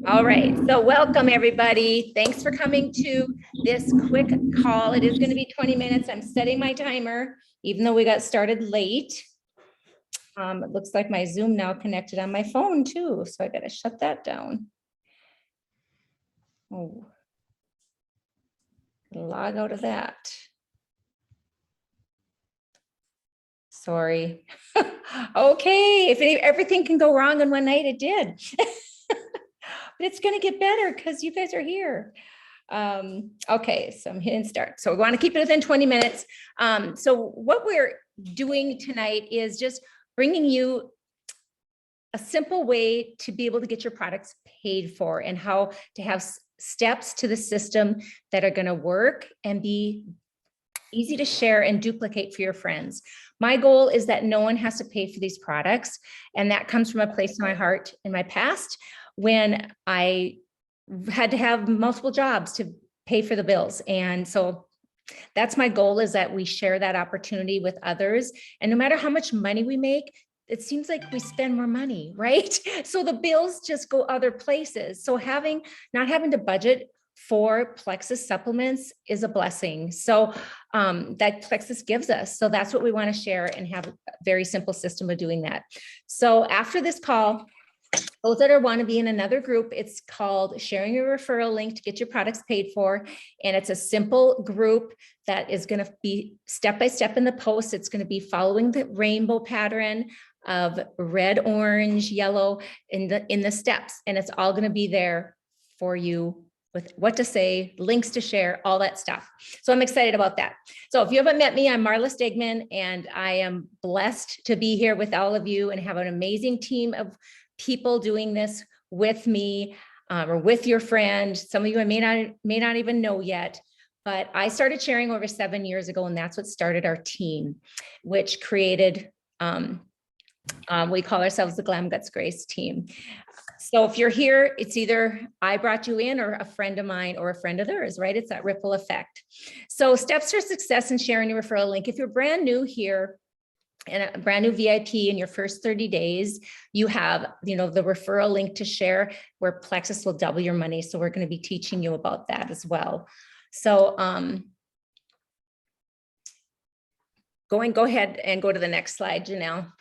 All right, so welcome everybody. Thanks for coming to this quick call. It is going to be 20 minutes. I'm setting my timer, even though we got started late. It looks like my Zoom now connected on my phone too, so I got to shut that down. Oh, log out of that. Sorry. Okay, if everything can go wrong in one night, it did. But it's going to get better because you guys are here. Okay, so I'm hitting start. So we want to keep it within 20 minutes. So what we're doing tonight is just bringing you a simple way to be able to get your products paid for and how to have steps to the system that are going to work and be easy to share and duplicate for your friends. My goal is that no one has to pay for these products. And that comes from a place in my heart in my past when I had to have multiple jobs to pay for the bills. And so that's my goal, is that we share that opportunity with others. And no matter how much money we make, it seems like we spend more money, right? So the bills just go other places. So not having to budget for Plexus supplements is a blessing. So that Plexus gives us. So that's what we want to share and have a very simple system of doing that. So after this call, those that want to be in another group, it's called Sharing Your Referral Link to Get Your Products Paid For. And it's a simple group that is going to be step-by-step in the post. It's going to be following the rainbow pattern of red, orange, yellow in the steps. And it's all going to be there for you with what to say, links to share, all that stuff. So I'm excited about that. So if you haven't met me, I'm Marla Stegman, and I am blessed to be here with all of you and have an amazing team of people doing this with me or with your friend. Some of you I may not even know yet, but I started sharing over 7 years ago, and that's what started our team, which created, we call ourselves the Glam Guts Grace team. So if you're here, it's either I brought you in or a friend of mine or a friend of theirs, right? It's that ripple effect. So steps for success in sharing your referral link. If you're brand new here, and a brand new VIP in your first 30 days, you have, the referral link to share where Plexus will double your money. So we're going to be teaching you about that as well. So go ahead and go to the next slide, Janelle.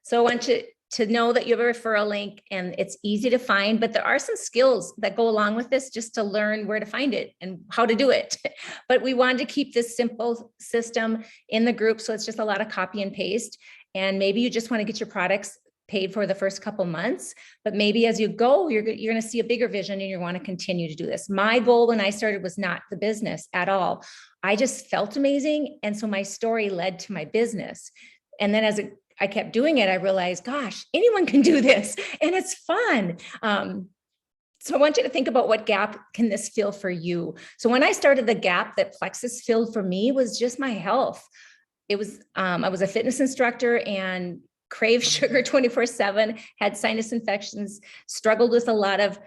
So I want you to know that you have a referral link and it's easy to find, but there are some skills that go along with this just to learn where to find it and how to do it. But we wanted to keep this simple system in the group. So it's just a lot of copy and paste. And maybe you just want to get your products paid for the first couple months, but maybe as you go, you're going to see a bigger vision and you want to continue to do this. My goal when I started was not the business at all. I just felt amazing. And so my story led to my business. And then as I kept doing it, I realized, gosh, anyone can do this and it's fun. So I want you to think about what gap can this fill for you? So when I started, the gap that Plexus filled for me was just my health. It was, I was a fitness instructor and craved sugar 24/7, had sinus infections, struggled with a lot of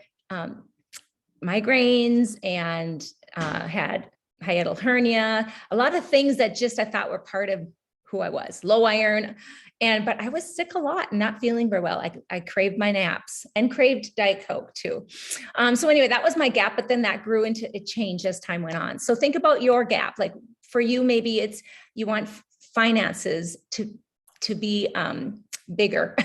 migraines, and had hiatal hernia, a lot of things that just I thought were part of who I was, low iron. But I was sick a lot and not feeling very well. I craved my naps and craved Diet Coke too. So anyway, that was my gap, but then that grew into, it changed as time went on. So think about your gap. Like for you, maybe it's, you want finances to be bigger,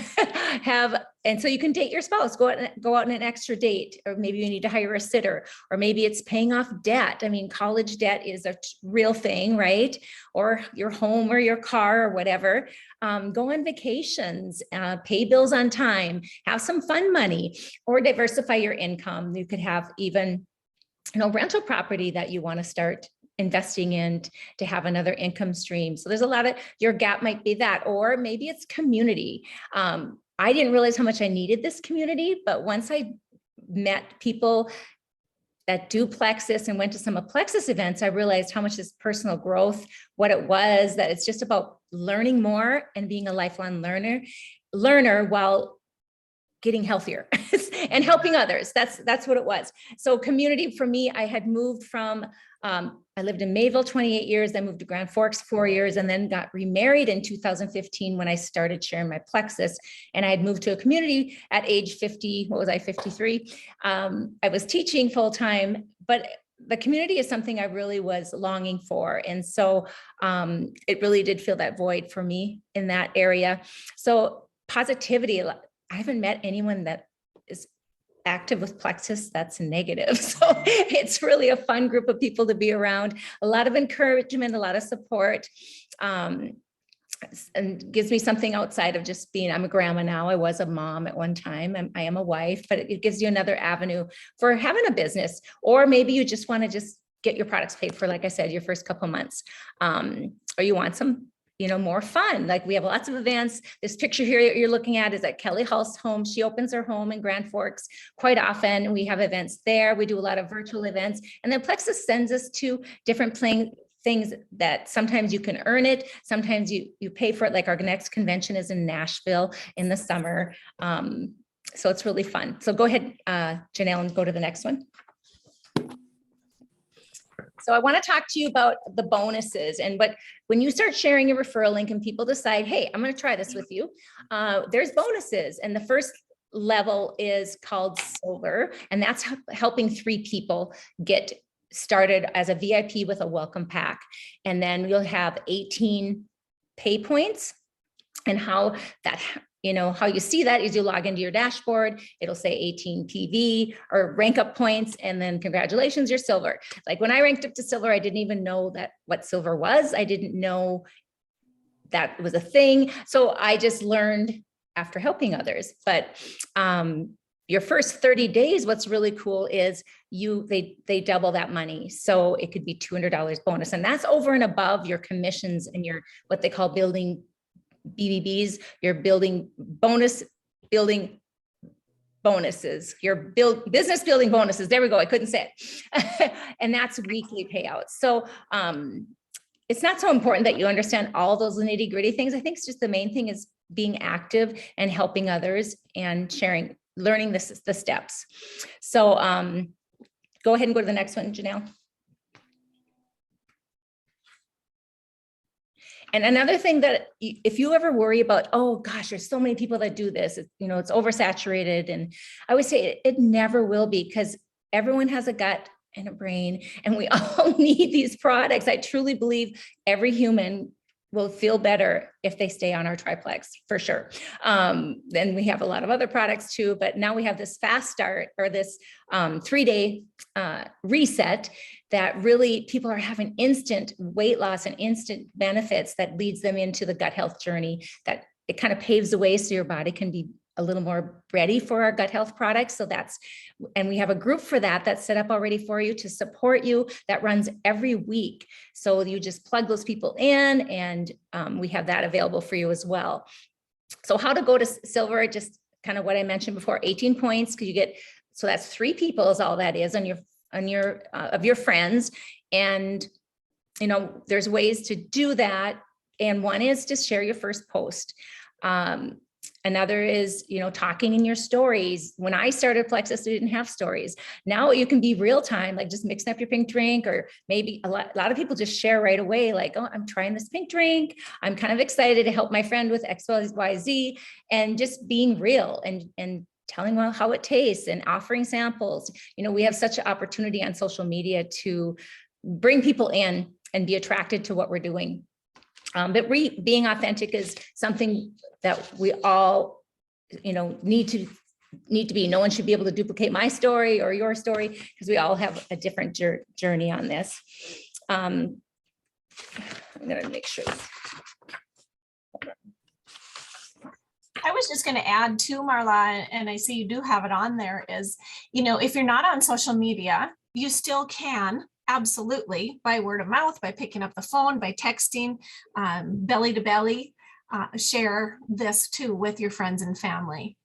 and so you can date your spouse, go out on an extra date, or maybe you need to hire a sitter, or maybe it's paying off debt. I mean, college debt is a real thing, right? Or your home or your car or whatever. Go on vacations, pay bills on time, have some fun money, or diversify your income. You could have even, rental property that you want to start investing in to have another income stream. So there's a lot of, your gap might be that, or maybe it's community. I didn't realize how much I needed this community, but once I met people that do Plexus and went to some of Plexus events, I realized how much this personal growth, what it was, that it's just about learning more and being a lifelong learner while getting healthier and helping others. That's what it was. So community for me, I had moved from, I lived in Mayville 28 years, then moved to Grand Forks 4 years, and then got remarried in 2015 when I started sharing my Plexus. And I had moved to a community at age 50, what was I, 53? I was teaching full time, but the community is something I really was longing for. And so it really did fill that void for me in that area. So positivity, I haven't met anyone that is active with Plexus that's negative. So it's really a fun group of people to be around, a lot of encouragement, a lot of support, and gives me something outside of just being, I'm a grandma now. I was a mom at one time, and I am a wife, but it gives you another avenue for having a business, or maybe you just want to just get your products paid for, like I said, your first couple of months, or you want some, more fun. Like we have lots of events. This picture here that you're looking at is at Kelly Hall's home. She opens her home in Grand Forks quite often. We have events there. We do a lot of virtual events, and then Plexus sends us to different things that sometimes you can earn it. Sometimes you pay for it. Like our next convention is in Nashville in the summer. So it's really fun. So go ahead, Janelle, and go to the next one. So I want to talk to you about the bonuses, and when you start sharing your referral link and people decide, hey, I'm going to try this with you, there's bonuses. And the first level is called Silver, and that's helping 3 people get started as a VIP with a welcome pack. And then you'll have 18 pay points, and how you see that is you log into your dashboard, it'll say 18 PV or rank up points, and then congratulations, you're silver. Like when I ranked up to silver, I didn't even know what silver was. I didn't know that was a thing. So I just learned after helping others. But your first 30 days, what's really cool is they double that money. So it could be $200 bonus, and that's over and above your commissions and your, what they call building BBBs, your building bonuses, your business building bonuses. There we go. I couldn't say it. And that's weekly payouts. So it's not so important that you understand all those nitty gritty things. I think it's just the main thing is being active and helping others and sharing, learning the steps. So go ahead and go to the next one, Janelle. And another thing that if you ever worry about, oh gosh, there's so many people that do this, it's oversaturated. And I would say it never will be, because everyone has a gut and a brain, and we all need these products. I truly believe every human will feel better if they stay on our triplex, for sure. Then we have a lot of other products too, but now we have this fast start, or this 3-day reset, that really people are having instant weight loss and instant benefits that leads them into the gut health journey, that it kind of paves the way so your body can be a little more ready for our gut health products. So and we have a group for that's set up already for you to support you, that runs every week. So you just plug those people in, and we have that available for you as well. So how to go to silver, just kind of what I mentioned before, 18 points, because you get, so that's 3 people is all that is on your friends. And, there's ways to do that. And one is to share your first post. Another is, talking in your stories. When I started Plexus, we didn't have stories. Now you can be real time, like just mixing up your pink drink, or maybe a lot of people just share right away, like, oh, I'm trying this pink drink. I'm kind of excited to help my friend with XYZ, and just being real and telling them how it tastes and offering samples. We have such an opportunity on social media to bring people in and be attracted to what we're doing. But being authentic is something that we all, need to be. No one should be able to duplicate my story or your story, because we all have a different journey on this. I'm going to make sure. I was just going to add too, Marla, and I see you do have it on there, is, if you're not on social media, you still can absolutely, by word of mouth, by picking up the phone, by texting, belly to belly, share this too with your friends and family.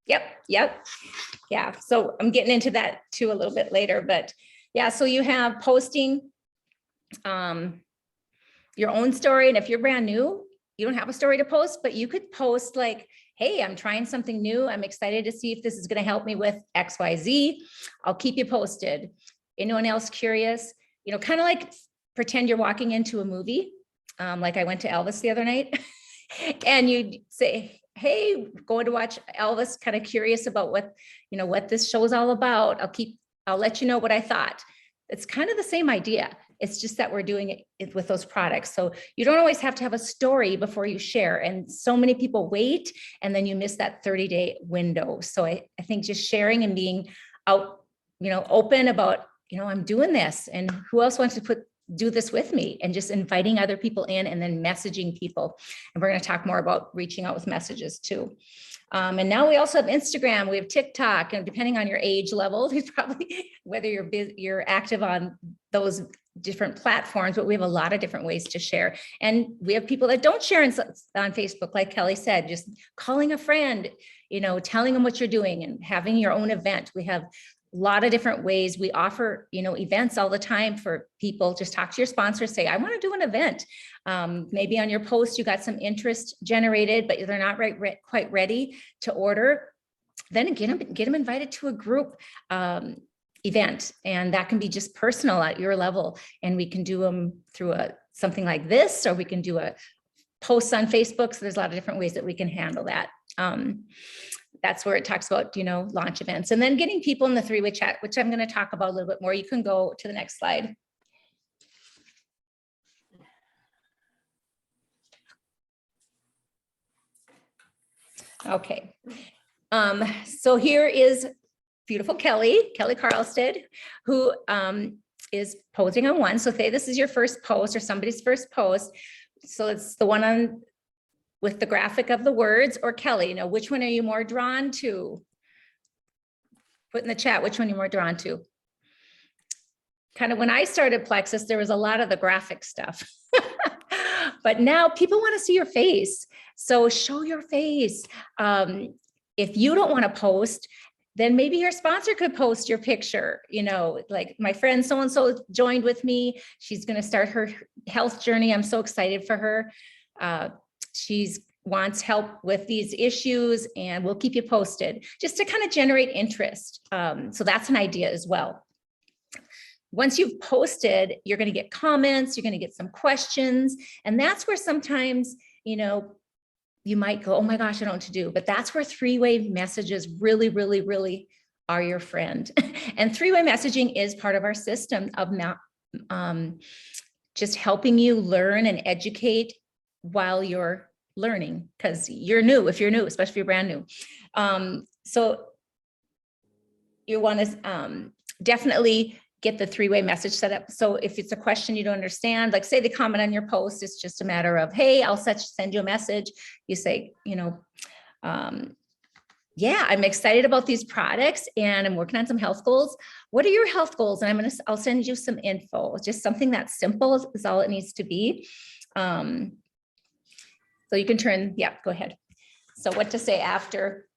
Yep. Yeah. So I'm getting into that too a little bit later, but yeah, so you have posting your own story. And if you're brand new, you don't have a story to post, but you could post like, hey, I'm trying something new. I'm excited to see if this is going to help me with XYZ. I'll keep you posted. Anyone else curious? You know, kind of like pretend you're walking into a movie. Like I went to Elvis the other night and you say, hey, going to watch Elvis, kind of curious about what, you know, what this show is all about. I'll let you know what I thought. It's kind of the same idea. It's just that we're doing it with those products. So you don't always have to have a story before you share. And so many people wait and then you miss that 30-day window. So I think just sharing and being out, you know, open about, you know, I'm doing this and who else wants to do this with me, and just inviting other people in and then messaging people. And we're going to talk more about reaching out with messages too. And now we also have Instagram, we have TikTok, and depending on your age level, there's probably whether you're active on those different platforms, but we have a lot of different ways to share. And we have people that don't share on Facebook, like Kelly said, just calling a friend, you know, telling them what you're doing and having your own event. We have a lot of different ways. We offer, you know, events all the time for people. Just talk to your sponsor, say, I want to do an event. Maybe on your post, you got some interest generated, but they're not quite ready to order. Then get them invited to a group event. And that can be just personal at your level. And we can do them through something like this, or we can do a post on Facebook. So there's a lot of different ways that we can handle that. That's where it talks about, you know, launch events, and then getting people in the three-way chat, which I'm going to talk about a little bit more. You can go to the next slide. Okay. So here is beautiful Kelly Carlstead, who is posing on one. So say this is your first post or somebody's first post. So it's the one on with the graphic of the words, or Kelly, you know, which one are you more drawn to? Put in the chat, which one you're more drawn to. Kind of when I started Plexus, there was a lot of the graphic stuff, but now people want to see your face. So show your face. If you don't want to post, then maybe your sponsor could post your picture. You know, like my friend so-and-so joined with me. She's going to start her health journey. I'm so excited for her. She's wants help with these issues, and we'll keep you posted just to kind of generate interest. So that's an idea as well. Once you've posted, you're going to get comments, you're going to get some questions. And that's where sometimes, you know, you might go, oh my gosh, I don't know what to do. But that's where three-way messages really, really, really are your friend. And three-way messaging is part of our system of just helping you learn and educate while you're learning, because you're new, especially if you're brand new. So you want to definitely get the three-way message set up. So if it's a question you don't understand, like say the comment on your post, it's just a matter of, hey, I'll send you a message. You say, you know, yeah, I'm excited about these products and I'm working on some health goals. What are your health goals? And I'll send you some info. Just something that's simple is all it needs to be. So you can turn, yeah, go ahead. So what to say after?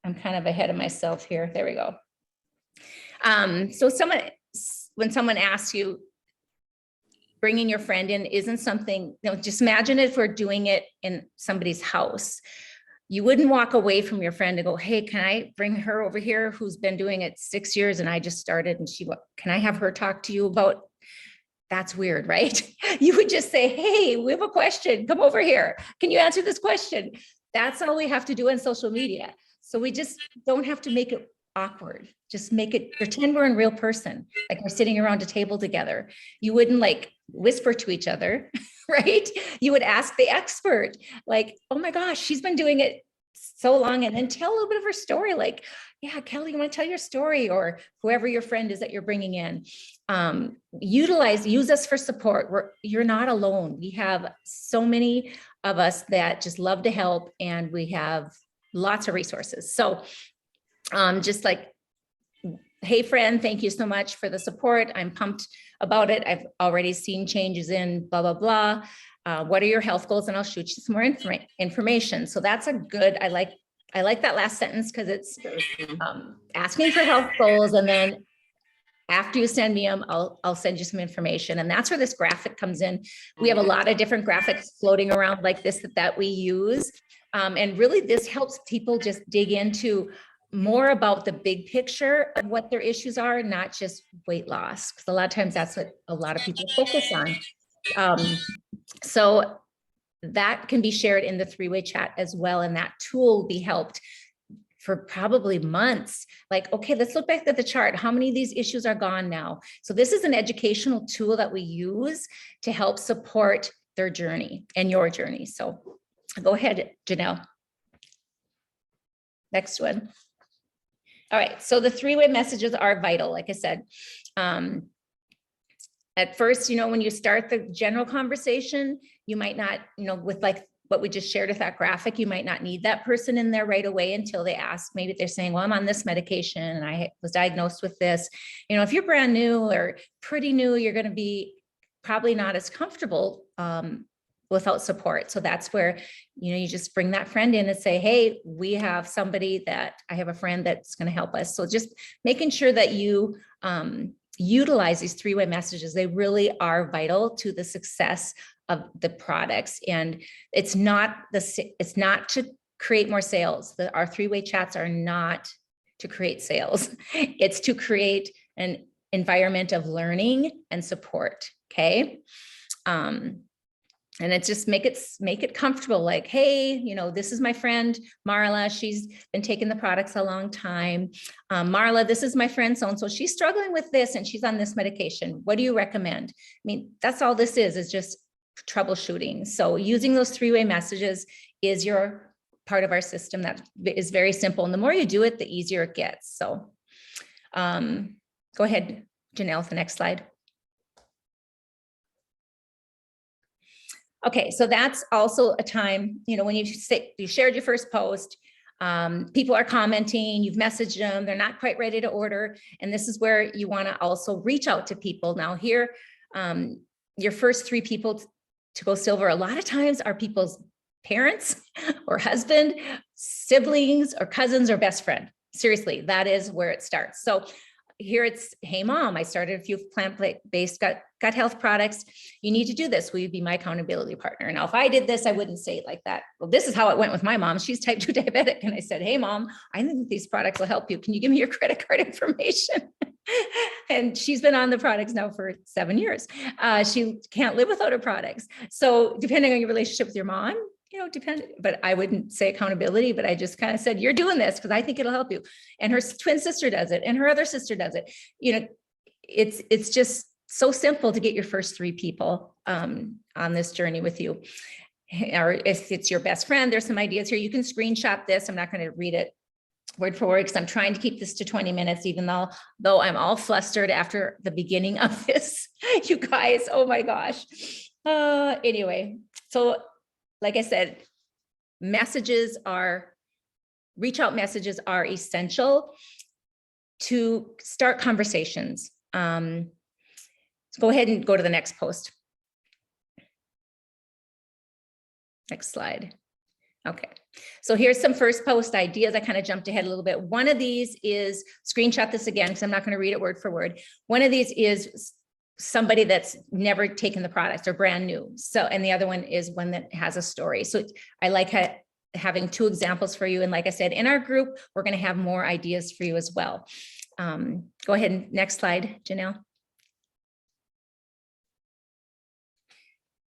I'm kind of ahead of myself here. There we go. So when someone asks you, bringing your friend in isn't something, you know, just imagine if we're doing it in somebody's house. You wouldn't walk away from your friend and go, hey, can I bring her over here who's been doing it 6 years and I just started, and can I have her talk to you about? That's weird, right? You would just say, hey, we have a question, come over here. Can you answer this question? That's all we have to do on social media. So we just don't have to make it awkward. Just make it, pretend we're in real person, like we're sitting around a table together. You wouldn't like whisper to each other, right? You would ask the expert, like, oh my gosh, she's been doing it so long, and then tell a little bit of her story. Like, yeah, Kelly, you want to tell your story, or whoever your friend is that you're bringing in. Use us for support. You're not alone. We have so many of us that just love to help, and we have lots of resources. So just like, hey friend, thank you so much for the support. I'm pumped about it. I've already seen changes in blah, blah, blah. What are your health goals? And I'll shoot you some more information. So that's a good, I like that last sentence, because it's asking for health goals and then after you send me them, I'll send you some information. And that's where this graphic comes in. We have a lot of different graphics floating around like this that we use. And really this helps people just dig into more about the big picture of what their issues are, not just weight loss. Because a lot of times that's what a lot of people focus on. So that can be shared in the three-way chat as well. And that tool will be helped for probably months. Like, okay, let's look back at the chart. How many of these issues are gone now? So this is an educational tool that we use to help support their journey and your journey. So go ahead, Janelle. Next one. All right, so the three-way messages are vital, like I said. At first, when you start the general conversation, you might not, with like what we just shared with that graphic, you might not need that person in there right away until they ask. Maybe they're saying, well, I'm on this medication and I was diagnosed with this. If you're brand new or pretty new, you're going to be probably not as comfortable without support. So that's where, you just bring that friend in and say, hey, we have somebody I have a friend that's going to help us. So just making sure that you utilize these three-way messages. They really are vital to the success of the products. And it's not to create more sales. Our three-way chats are not to create sales. It's to create an environment of learning and support. Okay. And it's just make it comfortable. Like, hey, this is my friend, Marla. She's been taking the products a long time. Marla, this is my friend so-and-so. She's struggling with this and she's on this medication. What do you recommend? I mean, that's all this is just troubleshooting. So using those three-way messages is your part of our system that is very simple. And the more you do it, the easier it gets. So go ahead, Janelle, the next slide. Okay, so that's also a time, when you shared your first post, people are commenting, you've messaged them, they're not quite ready to order. And this is where you want to also reach out to people. Now here, your first 3 people to go silver, a lot of times are people's parents or husband, siblings, or cousins or best friend. Seriously, that is where it starts. So here it's, hey mom, I started a few plant-based gut health products. You need to do this. Will you be my accountability partner? Now, if I did this, I wouldn't say it like that. Well, this is how it went with my mom. She's type 2 diabetic. And I said, hey mom, I think these products will help you. Can you give me your credit card information? And she's been on the products now for 7 years. She can't live without her products. So depending on your relationship with your mom, but I wouldn't say accountability, but I just kind of said, you're doing this because I think it'll help you. And her twin sister does it. And her other sister does it. It's just so simple to get your first 3 people on this journey with you. Or if it's your best friend, there's some ideas here. You can screenshot this. I'm not going to read it word for word because I'm trying to keep this to 20 minutes, even though I'm all flustered after the beginning of this, you guys, oh my gosh. Anyway, so like I said, reach out messages are essential to start conversations. Go ahead and go to the next post. Next slide. Okay, so here's some first post ideas. I kind of jumped ahead a little bit. One of these is, screenshot this again, because I'm not going to read it word for word. One of these is somebody that's never taken the product or brand new. So, and the other one is one that has a story. So I like having 2 examples for you. And like I said, in our group, we're going to have more ideas for you as well. Go ahead and next slide, Janelle.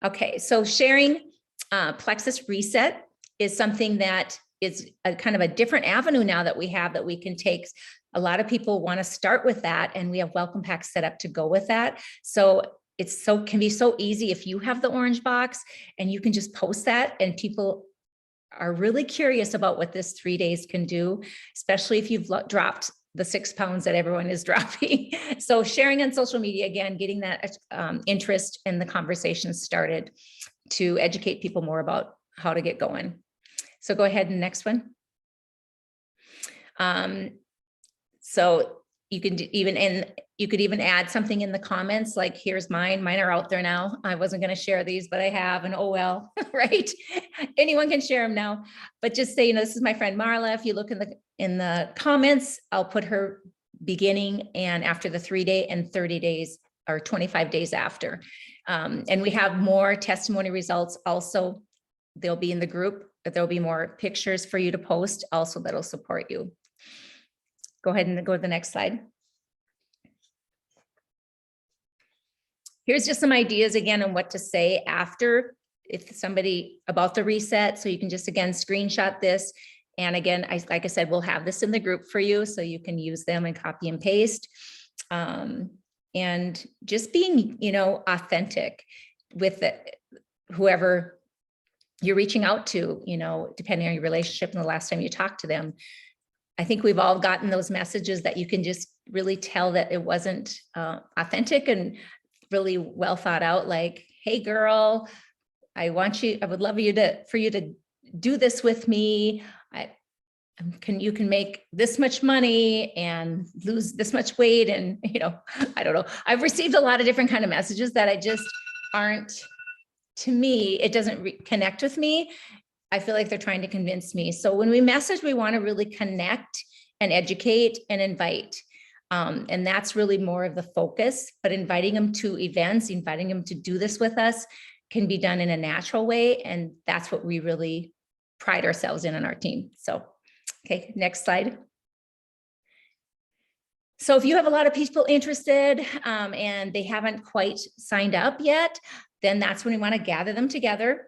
Okay, so sharing Plexus Reset is something that is a kind of a different avenue now that we can take. A lot of people want to start with that, and we have welcome packs set up to go with that. So can be so easy if you have the orange box and you can just post that, and people are really curious about what this 3 days can do, especially if you've dropped the 6 pounds that everyone is dropping. So sharing on social media, again, getting that interest in the conversation started to educate people more about how to get going. So go ahead and next one. So you could even add something in the comments, like here's mine are out there now. I wasn't going to share these, but I have, and oh well, right? Anyone can share them now, but just say, this is my friend Marla. If you look in the comments, I'll put her beginning and after the 3-day and 30 days or 25 days after. And we have more testimony results also. They'll be in the group, but there'll be more pictures for you to post also that'll support you. Go ahead and go to the next slide. Here's just some ideas again on what to say after, if somebody about the reset. So you can just again screenshot this. And again, like I said, we'll have this in the group for you so you can use them and copy and paste. And just being, authentic with whoever you're reaching out to, depending on your relationship and the last time you talked to them. I think we've all gotten those messages that you can just really tell that it wasn't authentic and really well thought out, like, hey girl, I would love for you to do this with me. You can make this much money and lose this much weight. And, I don't know. I've received a lot of different kind of messages that I just aren't, to me, it doesn't connect with me. I feel like they're trying to convince me. So when we message, we want to really connect and educate and invite. And that's really more of the focus, but inviting them to events, inviting them to do this with us can be done in a natural way. And that's what we really pride ourselves in our team. So, okay, next slide. So if you have a lot of people interested and they haven't quite signed up yet, then that's when we want to gather them together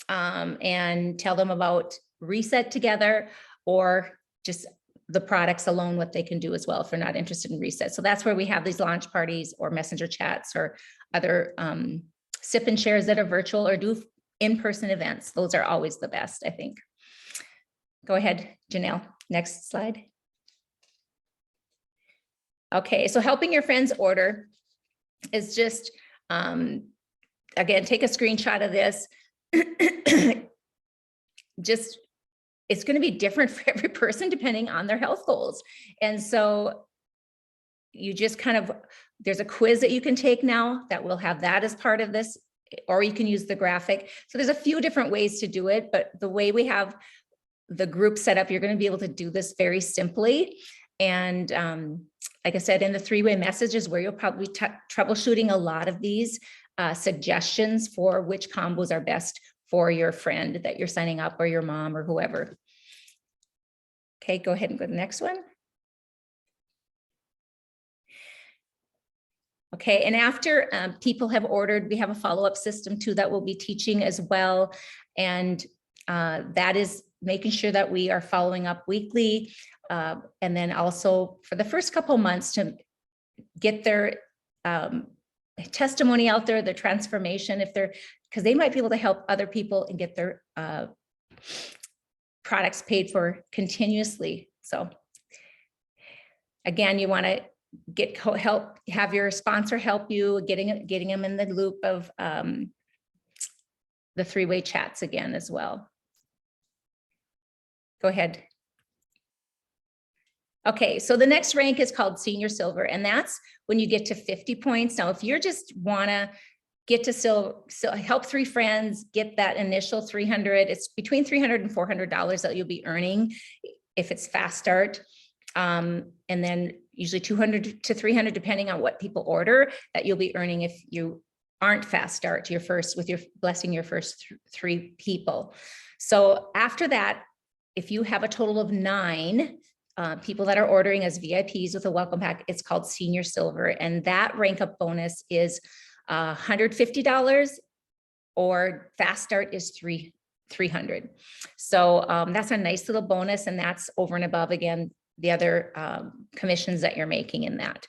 and tell them about Reset together, or just the products alone, what they can do as well if they're not interested in Reset. So that's where we have these launch parties or messenger chats or other sip and shares that are virtual, or do in-person events. Those are always the best, I think. Go ahead, Janelle. Next slide. Okay, so helping your friends order is just, again, take a screenshot of this. Just, it's going to be different for every person depending on their health goals. And so you just there's a quiz that you can take now that will have that as part of this, or you can use the graphic. So there's a few different ways to do it, but the way we have the group set up, you're going to be able to do this very simply. And like I said, in the 3-way messages where you'll probably troubleshooting a lot of these suggestions for which combos are best for your friend that you're signing up, or your mom, or whoever. Okay, go ahead and go to the next one. Okay, and after people have ordered, we have a follow-up system too that we'll be teaching as well. And that is making sure that we are following up weekly. And then also for the first couple months to get their testimony out there, their transformation, because they might be able to help other people and get their products paid for continuously. So again, you want to have your sponsor help you, getting them in the loop of the 3-way chats again as well. Go ahead. Okay, so the next rank is called Senior Silver, and that's when you get to 50 points. Now, if you're just want to get to help 3 friends get that initial 300, it's between $300 and $400 that you'll be earning if it's fast start. And then usually 200 to 300, depending on what people order, that you'll be earning if you aren't fast start with your blessing your first 3 people. So after that, if you have a total of 9 people that are ordering as VIPs with a welcome pack, it's called Senior Silver. And that rank up bonus is $150, or fast start is $300. So that's a nice little bonus. And that's over and above, again, the other commissions that you're making in that.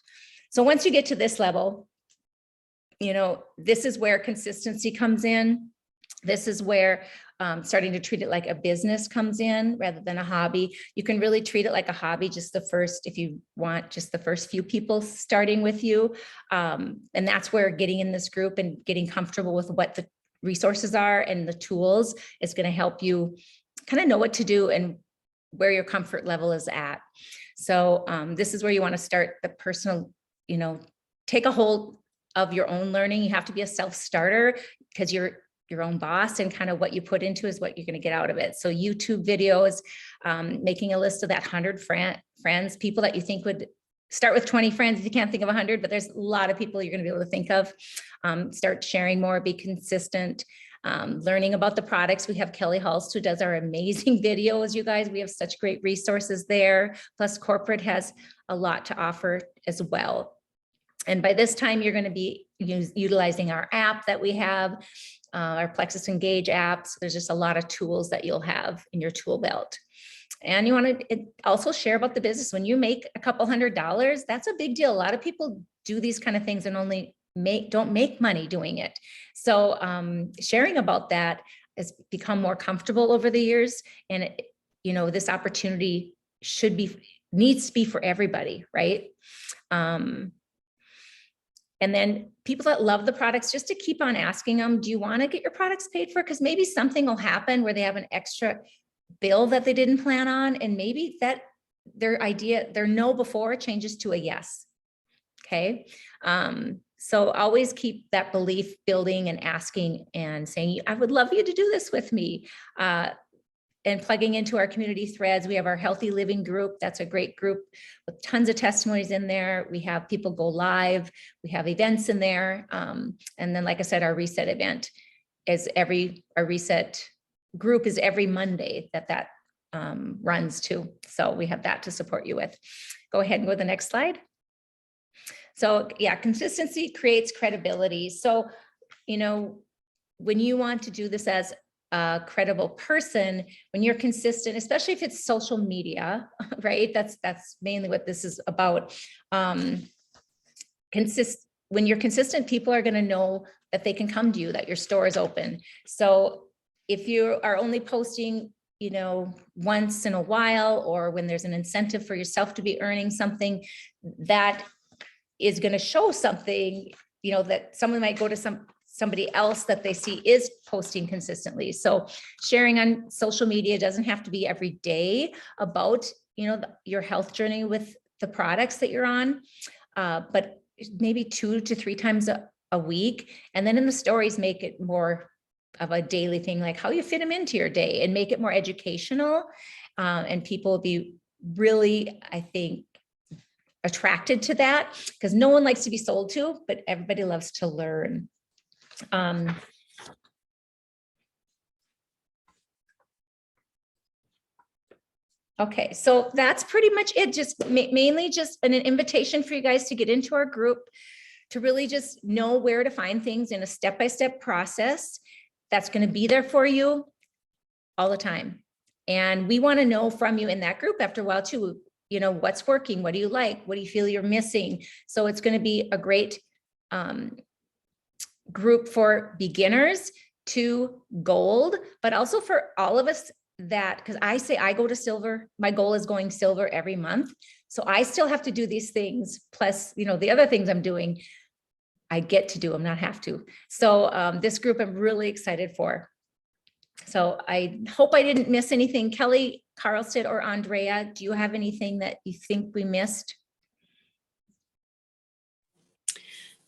So once you get to this level, this is where consistency comes in. This is where starting to treat it like a business comes in rather than a hobby. You can really treat it like a hobby, if you want just the first few people starting with you. And that's where getting in this group and getting comfortable with what the resources are and the tools is going to help you kind of know what to do and where your comfort level is at. So this is where you want to start the personal, take a hold of your own learning. You have to be a self-starter because you're your own boss, and kind of what you put into is what you're going to get out of it. So YouTube videos, making a list of that 100 friends, people that you think would start with 20 friends if you can't think of 100, but there's a lot of people you're going to be able to think of. Start sharing more, be consistent, learning about the products. We have Kelly Hulst, who does our amazing videos, you guys. We have such great resources there. Plus corporate has a lot to offer as well. And by this time, you're going to be utilizing our app that we have, our Plexus Engage apps. There's just a lot of tools that you'll have in your tool belt. And you want to also share about the business. When you make a couple $100, that's a big deal. A lot of people do these kind of things and only don't make money doing it. So sharing about that has become more comfortable over the years. And this opportunity needs to be for everybody, right? And then people that love the products, just to keep on asking them, do you want to get your products paid for? Because maybe something will happen where they have an extra bill that they didn't plan on, and maybe that their no before changes to a yes. Okay. So always keep that belief building and asking and saying, I would love you to do this with me. And plugging into our community threads. We have our healthy living group. That's a great group with tons of testimonies in there. We have people go live. We have events in there. And then, like I said, our reset event is our reset group is every Monday that runs too. So we have that to support you with. Go ahead and go to the next slide. So yeah, consistency creates credibility. So, when you want to do this as a credible person, when you're consistent, especially if it's social media, right? That's mainly what this is about. When you're consistent, people are going to know that they can come to you, that your store is open. So if you are only posting, once in a while, or when there's an incentive for yourself to be earning something, that is going to show something, that someone might go to somebody else that they see is posting consistently. So sharing on social media doesn't have to be every day about, your health journey with the products that you're on, but maybe 2 to 3 times a week. And then in the stories, make it more of a daily thing, like how you fit them into your day, and make it more educational. And people will be really, I think, attracted to that, because no one likes to be sold to, but everybody loves to learn. Okay, so that's pretty much it. Just mainly just an invitation for you guys to get into our group, to really just know where to find things in a step-by-step process that's going to be there for you all the time. And we want to know from you in that group after a while too, what's working, what do you like, what do you feel you're missing? So it's going to be a great group for beginners to gold, but also for all of us that, because I say I go to silver, my goal is going silver every month. So I still have to do these things. Plus, the other things I'm doing, I get to do them, not have to. So this group I'm really excited for. So I hope I didn't miss anything. Kelly, Carlstead, or Andrea, do you have anything that you think we missed?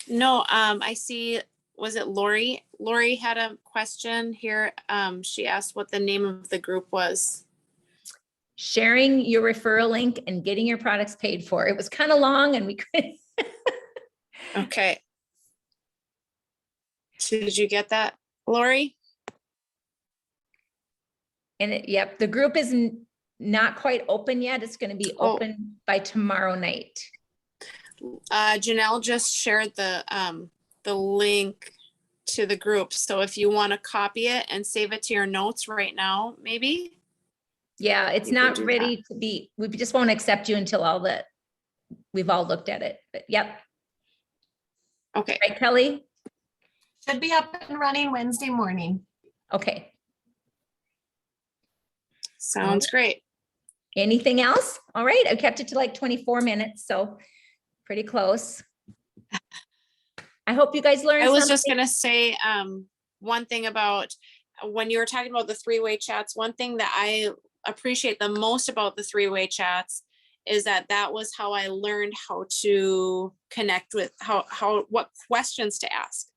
No, I see, was it Lori? Lori had a question here. She asked what the name of the group was. Sharing your referral link and getting your products paid for. It was kind of long and we couldn't. Okay. Did you get that, Lori? And yep, the group is not quite open yet. It's going to be open by tomorrow night. Janelle just shared the link to the group. So if you want to copy it and save it to your notes right now, maybe. Yeah, it's not ready to be, we just won't accept you until we've all looked at it, but yep. Okay. Right, Kelly? Should be up and running Wednesday morning. Okay. Sounds great. Anything else? All right, I kept it to like 24 minutes, so pretty close. I hope you guys learned. I was just going to say one thing about when you were talking about the 3-way chats, one thing that I appreciate the most about the 3-way chats is that was how I learned how to connect with what questions to ask.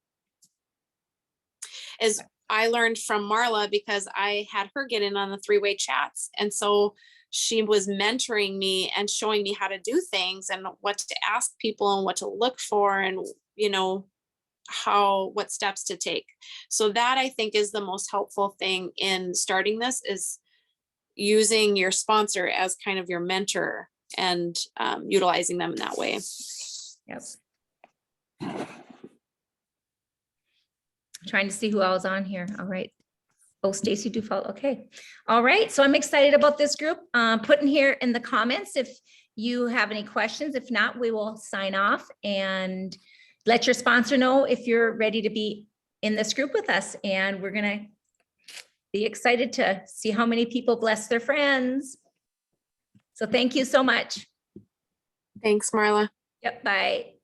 I learned from Marla because I had her get in on the 3-way chats. And so she was mentoring me and showing me how to do things and what to ask people and what to look for and, you know, what steps to take. So that I think is the most helpful thing in starting this, is using your sponsor as kind of your mentor and utilizing them in that way. Yep. Trying to see who else on here. All right. Oh, Stacy Dufault. Okay. All right. So I'm excited about this group. Put in here in the comments if you have any questions. If not, we will sign off and let your sponsor know if you're ready to be in this group with us. And we're going to be excited to see how many people bless their friends. So thank you so much. Thanks, Marla. Yep. Bye.